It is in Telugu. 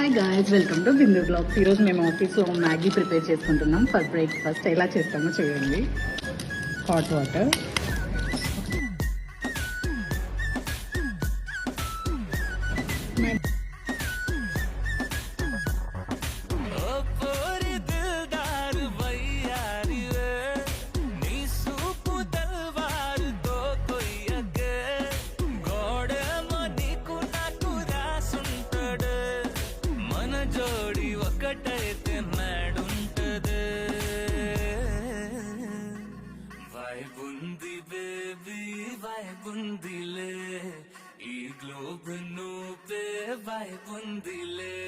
Hi guys, welcome to Bindu blogs. ఈరోజు మేము ఆఫీస్లో మ్యాగీ ప్రిపేర్ చేసుకుంటున్నాం ఫర్ బ్రేక్ఫాస్ట్. ఎలా చేస్తామో చూడండి. హాట్ వాటర్, జోడి ఒకటైతే మేడుంటది. వైబుంది బేబీ వైబుందిలే, ఈ గ్లోబ్ నువ్వే వైబుందిలే.